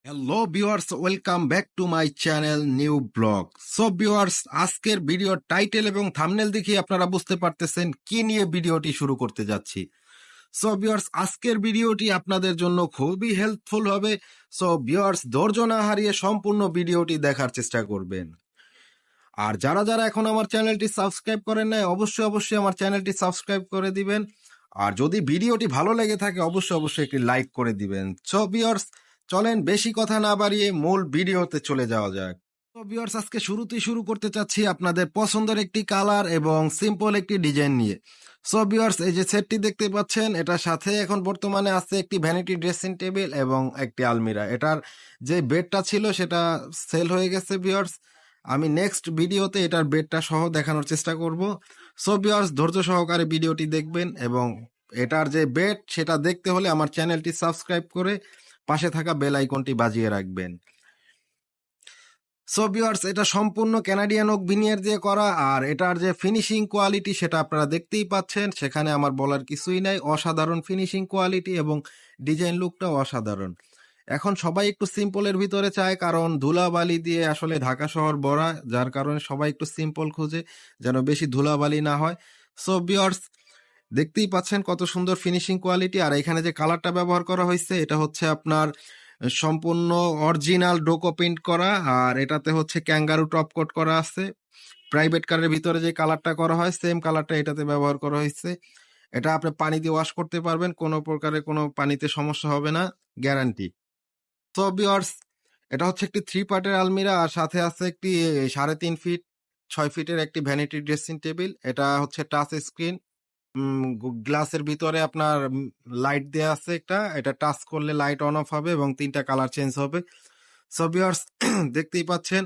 Hello viewers, welcome back to my channel new blog. So viewers, আজকের ভিডিওর title এবং thumbnail দেখে আপনারা বুঝতে পারতেছেন কি নিয়ে ভিডিওটি শুরু করতে যাচ্ছি। সো ভিউয়ার্স, আজকের ভিডিওটি আপনাদের জন্য খুবই হেল্পফুল হবে। সো ভিউয়ার্স, ধৈর্য না হারিয়ে সম্পূর্ণ ভিডিওটি দেখার চেষ্টা করবেন। আর যারা যারা এখন আমার চ্যানেলটি সাবস্ক্রাইব করেন নাই, অবশ্যই আমার চ্যানেলটি সাবস্ক্রাইব করে দিবেন। আর যদি ভিডিওটি ভালো লেগে থাকে অবশ্যই একটি লাইক করে দিবেন। সো ভিউয়ার্স, চলেন বেশি কথা না বাড়িয়ে মূল ভিডিওতে চলে যাওয়া যাক। তো ভিউয়ার্স, আজকে শুরুতেই শুরু করতে চাচ্ছি আপনাদের পছন্দের একটি কালার এবং সিম্পল একটি ডিজাইন নিয়ে। সো ভিউয়ার্স, এই যে সেটটি দেখতে পাচ্ছেন, এটার সাথে এখন বর্তমানে আছে একটি ভ্যানিটি ড্রেসিং টেবিল এবং একটি আলমিরা। এটার যে বেডটা ছিল সেটা সেল হয়ে গেছে ভিউয়ার্স। আমি নেক্সট ভিডিওতে এটার বেডটা সহ দেখানোর চেষ্টা করব। সো ভিউয়ার্স, ধৈর্য সহকারে ভিডিওটি দেখবেন এবং এটার যে বেড সেটা দেখতে হলে আমার চ্যানেলটি সাবস্ক্রাইব করে পাশে থাকা বেল আইকনটি বাজিয়ে রাখবেন। সো ভিউয়ার্স, এটা সম্পূর্ণ ক্যানাডিয়ান ওক ভিনিয়ার দিয়ে করা, আর এটার যে ফিনিশিং কোয়ালিটি সেটা আপনারা দেখতেই পাচ্ছেন। সেখানে আমার বলার কিছুই নাই, অসাধারণ ফিনিশিং কোয়ালিটি এবং ডিজাইন লুকটাও অসাধারণ। এখন সবাই একটু সিম্পলের ভিতরে চায়, কারণ ধুলাবালি দিয়ে আসলে ঢাকা শহর ভরা, যার কারণে সবাই একটু সিম্পল খুঁজে, যেন বেশি ধুলাবালি না হয়। সো ভিউয়ার্স, দেখতেই পাচ্ছেন কত সুন্দর ফিনিশিং কোয়ালিটি। আর এখানে যে কালারটা ব্যবহার করা হয়েছে এটা হচ্ছে আপনার সম্পূর্ণ অরিজিনাল ডোকো প্রিন্ট করা, আর এটাতে হচ্ছে ক্যাঙ্গারু টপ কোট করা আছে। প্রাইভেট কারের ভিতরে যে কালারটা করা হয় সেম কালারটা এটাতে ব্যবহার করা হয়েছে। এটা আপনি পানি দিয়ে ওয়াশ করতে পারবেন, কোনো প্রকারের কোনো পানিতে সমস্যা হবে না, গ্যারান্টি। তো ভিউয়ার্স, এটা হচ্ছে একটি 3 পার্টের আলমিরা, আর সাথে আছে একটি 3.5 ফিট 6 ফিটের একটি ভ্যানিটি ড্রেসিং টেবিল। এটা হচ্ছে টাচ স্ক্রিন, গ্লাসের ভিতরে আপনার লাইট দেয়া আছে একটা, এটা টাচ করলে লাইট অন অফ হবে এবং 3টা কালার চেঞ্জ হবে। সো ভিউয়ার্স, দেখতেই পাচ্ছেন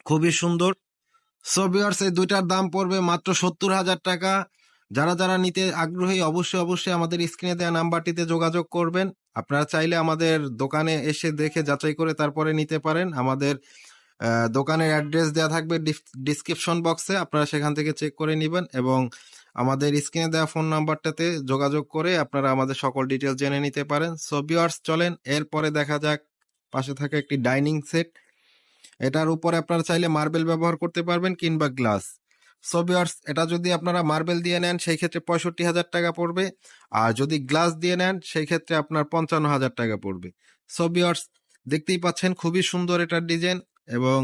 খুবই সুন্দর। সো ভিউয়ার্স, এই দুইটার দাম পড়বে মাত্র 70,000 টাকা। যারা যারা নিতে আগ্রহী অবশ্যই আমাদের স্ক্রিনে দেওয়া নাম্বারটিতে যোগাযোগ করবেন। আপনারা চাইলে আমাদের দোকানে এসে দেখে যাচাই করে তারপরে নিতে পারেন। আমাদের দোকানের অ্যাড্রেস দেওয়া থাকবে ডিসক্রিপশন বক্সে, আপনারা সেখান থেকে চেক করে নেবেন এবং আমাদের স্ক্রিনে দেওয়া ফোন নাম্বারটাতে যোগাযোগ করে আপনারা আমাদের সকল ডিটেলস জেনে নিতে পারেন। সো ভিউয়ার্স, চলেন এরপরে দেখা যাক পাশে থাকা একটি ডাইনিং সেট। এটার উপরে আপনারা চাইলে মার্বেল ব্যবহার করতে পারবেন কিংবা গ্লাস। সো ভিউয়ার্স, এটা যদি আপনারা মার্বেল দিয়ে নেন সেই ক্ষেত্রে 65,000 টাকা পড়বে, আর যদি গ্লাস দিয়ে নেন সেই ক্ষেত্রে আপনার 55,000 টাকা পড়বে। সো ভিউয়ার্স, দেখতেই পাচ্ছেন খুবই সুন্দর এটার ডিজাইন এবং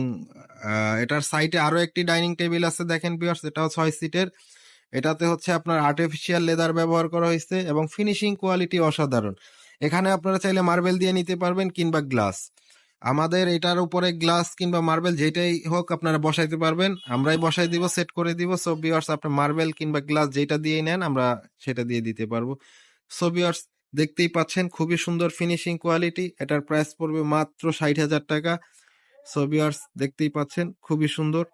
এটার সাইডে আরো একটি ডাইনিং টেবিল আছে, দেখেন ভিউয়ার্স, এটাও 6 সিটের। এটাতে হচ্ছে আপনার আর্টিফিশিয়াল লেদার ব্যবহার করা হয়েছে এবং ফিনিশিং কোয়ালিটি অসাধারণ। এখানে আপনারা চাইলে মার্বেল দিয়ে নিতে পারবেন কিংবা গ্লাস। আমাদের এটার উপরে গ্লাস কিংবা মার্বেল যেটাই হোক আপনারা বসাইতে পারবেন, আমরাই বসাই দিব, সেট করে দিব। সো ভিউয়ার্স, আপনি মার্বেল কিংবা গ্লাস যেটা দিয়ে নেন আমরা সেটা দিয়ে দিতে পারবো। সো ভিউয়ার্স, দেখতেই পাচ্ছেন খুবই সুন্দর ফিনিশিং কোয়ালিটি। এটার প্রাইস পড়বে মাত্র 60,000 টাকা। সো ভিউয়ার্স, দেখতেই পাচ্ছেন খুবই সুন্দর।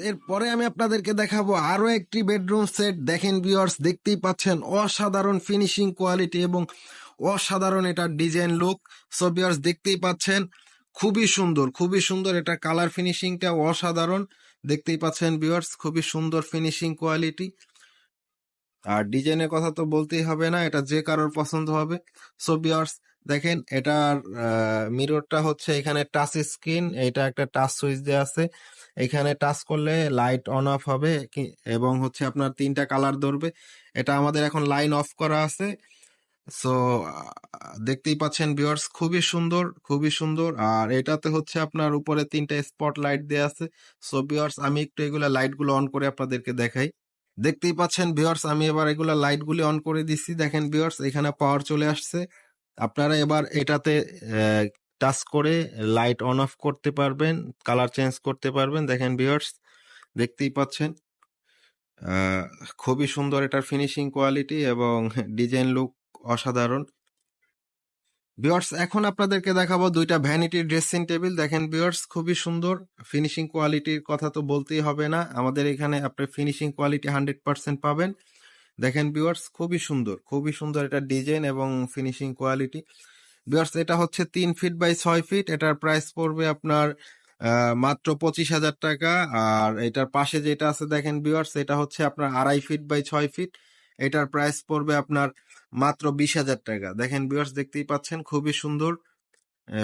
এরপরে আমি আপনাদেরকে দেখাবো আরো একটি বেডরুম সেট। দেখেন ভিউয়ার্স, দেখতেই পাচ্ছেন অসাধারণ ফিনিশিং কোয়ালিটি এবং অসাধারণ এটার ডিজাইন লুক। সো ভিউয়ার্স, দেখতেই পাচ্ছেন খুবই সুন্দর এটা কালার ফিনিশিংটা অসাধারণ। দেখতেই পাচ্ছেন ভিউয়ার্স, খুবই সুন্দর ফিনিশিং কোয়ালিটি। আর ডিজাইনের কথা তো বলতেই হবে না, এটা যে কারোর পছন্দ হবে। সো ভিউয়ার্স, দেখেন এটার মিররটা হচ্ছে এখানে টাচ স্ক্রিন, এটা একটা টাচ সুইচ দেওয়া আছে। এখানে টাচ করলে লাইট অন অফ হবে এবং হচ্ছে আপনার 3টা কালার ধরবে। এটা আমাদের এখন লাইন অফ করা আছে। সো দেখতেই পাচ্ছেন ভিউয়ার্স, খুবই সুন্দর। আর এটাতে হচ্ছে আপনার উপরে 3টা স্পট লাইট দেওয়া আছে। সো ভিউয়ার্স, আমি একটু এগুলা লাইট গুলো অন করে আপনাদেরকে দেখাই। দেখতেই পাচ্ছেন ভিউয়ার্স, আমি এবার এগুলা লাইট গুলি অন করে দিচ্ছি। দেখেন ভিউয়ার্স, এখানে পাওয়ার চলে আসছে। আপনারা এবার এটাতে টাচ করে লাইট অন অফ করতে পারবেন, কালার চেঞ্জ করতে পারবেন। দেখেন ভিউয়ার্স, দেখতেই পাচ্ছেন আহ, খুবই সুন্দর এটার ফিনিশিং কোয়ালিটি এবং ডিজাইন লুক অসাধারণ। ভিউয়ার্স, এখন আপনাদেরকে দেখাবো 2টা ভ্যানিটি ড্রেসিং টেবিল। দেখেন ভিউয়ার্স, খুবই সুন্দর ফিনিশিং কোয়ালিটির কথা তো বলতেই হবে না, আমাদের এখানে আপনি ফিনিশিং কোয়ালিটি 100% পাবেন। দেখেন ভিউয়ার্স, খুবই সুন্দর এটা ডিজাইন এবং ফিনিশিং কোয়ালিটি। ভিউয়ার্স, এটা হচ্ছে 3 ফিট বাই 6 ফিট। এটার প্রাইস পড়বে আপনার মাত্র 25,000 টাকা। আর এটার পাশে যেটা আছে দেখেন ভিউয়ার্স, এটা হচ্ছে আপনার 2.5 ফিট বাই 6 ফিট। এটার প্রাইস পড়বে আপনার মাত্র 20,000 টাকা। দেখেন ভিউয়ার্স, দেখতেই পাচ্ছেন খুবই সুন্দর,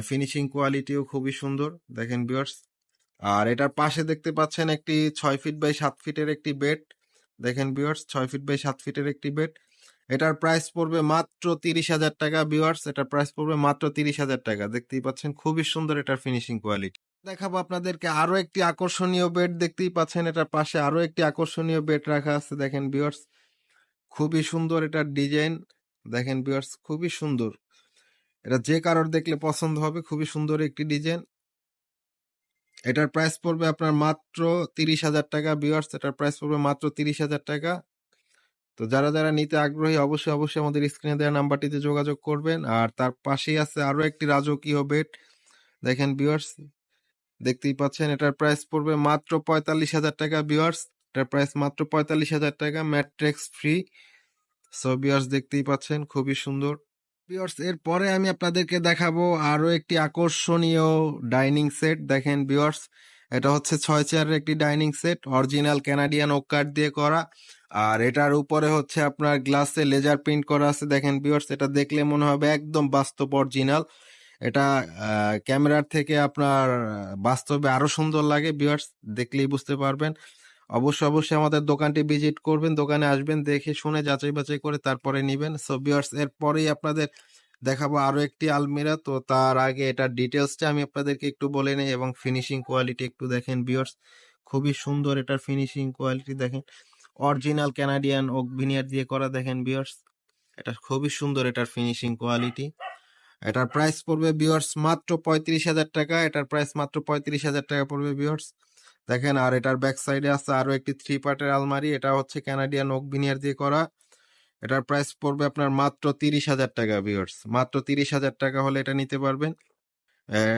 ফিনিশিং কোয়ালিটিও খুবই সুন্দর। দেখেন ভিউয়ার্স, আর এটার পাশে দেখতে পাচ্ছেন একটি 6 ফিট বাই 7 ফিটের একটি বেড। দেখেন ভিউয়ার্স, 6 ফিট বাই 7 ফিটের একটি বেড। এটার প্রাইস পড়বে মাত্র 30,000 টাকা ভিউয়ার্স। এটার প্রাইস পড়বে মাত্র 30,000 টাকা। দেখতেই পাচ্ছেন খুবই সুন্দর এটার ফিনিশিং কোয়ালিটি। দেখাবো আপনাদেরকে আরো একটি আকর্ষণীয় বেড। দেখতেই পাচ্ছেন এটার পাশে আরো একটি আকর্ষণীয় বেড রাখা আছে। দেখেন ভিউয়ার্স, খুবই সুন্দর এটার ডিজাইন। দেখেন ভিউয়ার্স, খুবই সুন্দর। এটা যে কারোর দেখলে পছন্দ হবে, খুবই সুন্দর একটি ডিজাইন। এটার প্রাইস পড়বে আপনার মাত্র 30,000 টাকা ভিউয়ার্স। এটার প্রাইস পড়বে মাত্র 30,000 টাকা। তো যারা যারা নিতে আগ্রহী অবশ্যই অবশ্যই আমাদের স্ক্রিনে দেওয়া নাম্বারটিতে যোগাযোগ করবেন। আর তার পাশেই আছে আরো একটি রাজকীয় বেড। দেখেন ভিউয়ার্স, দেখতেই পাচ্ছেন এটার প্রাইস পড়বে মাত্র 45,000 টাকা ভিউয়ার্স। এটার প্রাইস মাত্র 45,000 টাকা, ম্যাট্রেক্স ফ্রি। সো ভিউয়ার্স, দেখতেই পাচ্ছেন খুবই সুন্দর। ভিউয়ার্স, এরপরে আমি আপনাদেরকে দেখাবো আরো একটি আকর্ষণীয় ডাইনিং সেট। দেখেন ভিউয়ার্স, এটা হচ্ছে 6 চেয়ারের একটি dining set, original Canadian oak কাঠ দিয়ে করা। আর এটার উপরে হচ্ছে আপনার গ্লাসে লেজার প্রিন্ট করা আছে। দেখেন ভিউয়ার্স, এটা দেখলে মনে হবে একদম বাস্তব অরিজিনাল। এটা ক্যামেরার থেকে আপনার বাস্তবে আরো সুন্দর লাগে। ভিউয়ার্স, দেখলেই বুঝতে পারবেন। অবশ্যই অবশ্যই আমাদের দোকানটি ভিজিট করবেন, দোকানে আসবেন, দেখে শুনে যাচাই বাছাই করে তারপরে নিবেন। সো ভিউয়ার্স, এরপরেই আপনাদের দেখাবো আরো একটি আলমিরা। তো তার আগে এটার ডিটেলসটা আমি আপনাদেরকে একটু বলে নেই এবং ফিনিশিং কোয়ালিটি একটু দেখেন ভিউয়ার্স, খুবই সুন্দর এটার ফিনিশিং কোয়ালিটি। দেখেন অরিজিনাল কানাডিয়ান ওক ভিনিয়ার দিয়ে করা। দেখেন ভিউয়ার্স, এটা খুবই সুন্দর এটার ফিনিশিং কোয়ালিটি। এটার প্রাইস পড়বে ভিউয়ার্স মাত্র 35,000 টাকা। এটার প্রাইস মাত্র 35,000 টাকা পড়বে ভিউয়ার্স। দেখেন, আর এটার ব্যাক সাইডে আছে আরো একটি 3 পার্টের আলমারি। এটা হচ্ছে কানাডিয়ান ওক ভিনিয়ার দিয়ে করা। এটার প্রাইস পড়বে আপনার মাত্র 30,000 টাকা ভিউয়ার্স। মাত্র 30,000 টাকা হলে এটা নিতে পারবেন।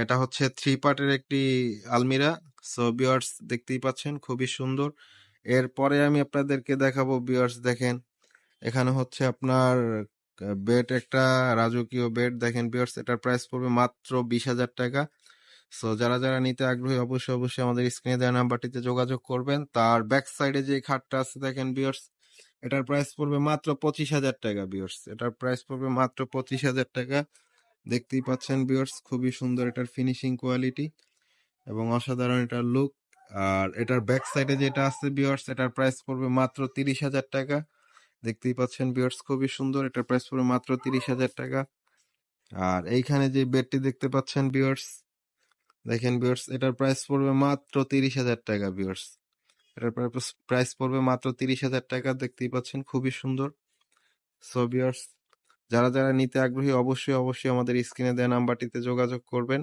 এটা হচ্ছে 3 পার্টের একটি আলমিরা। সো ভিউয়ার্স, দেখতেই পাচ্ছেন খুবই সুন্দর। এরপরে আমি আপনাদেরকে দেখাবো ভিউয়ার্স, দেখেন এখানে হচ্ছে আপনার বেড, একটা রাজকীয় বেড। দেখেন ভিউয়ার্স, এটার প্রাইস পড়বে মাত্র 20,000 টাকা। সো যারা যারা নিতে আগ্রহী অবশ্যই অবশ্যই আমাদের স্ক্রিনে দেওয়া নাম্বারটিতে যোগাযোগ করবেন। তার ব্যাক সাইডে যে খাটটা আছে দেখেন ভিউয়ার্স, এটার প্রাইস পড়বে মাত্র 25,000 টাকা ভিউয়ার্স। এটার প্রাইস পড়বে মাত্র 25,000 টাকা। দেখতেই পাচ্ছেন ভিউয়ার্স, খুবই সুন্দর এটার ফিনিশিং কোয়ালিটি এবং অসাধারণ এটার লুক। আর এটার ব্যাক সাইডে যেটা আছে ভিউয়ার্স, এটার প্রাইস পড়বে মাত্র 30,000 টাকা। দেখতেই পাচ্ছেন ভিউয়ার্স, খুবই সুন্দর। এটার প্রাইস পড়বে মাত্র 30,000 টাকা। আর এইখানে যে বেডটি দেখতে পাচ্ছেন ভিউয়ার্স, দেখেন ভিউয়ার্স, এটার প্রাইস পড়বে মাত্র 30,000 টাকা ভিউয়ার্স। এটার প্রাইস পড়বে মাত্র 30,000 টাকা। দেখতেই পাচ্ছেন খুবই সুন্দর। সো ভিউয়ার্স, যারা যারা নিতে আগ্রহী অবশ্যই অবশ্যই আমাদের স্ক্রিনে দেওয়া নাম্বারটিতে যোগাযোগ করবেন।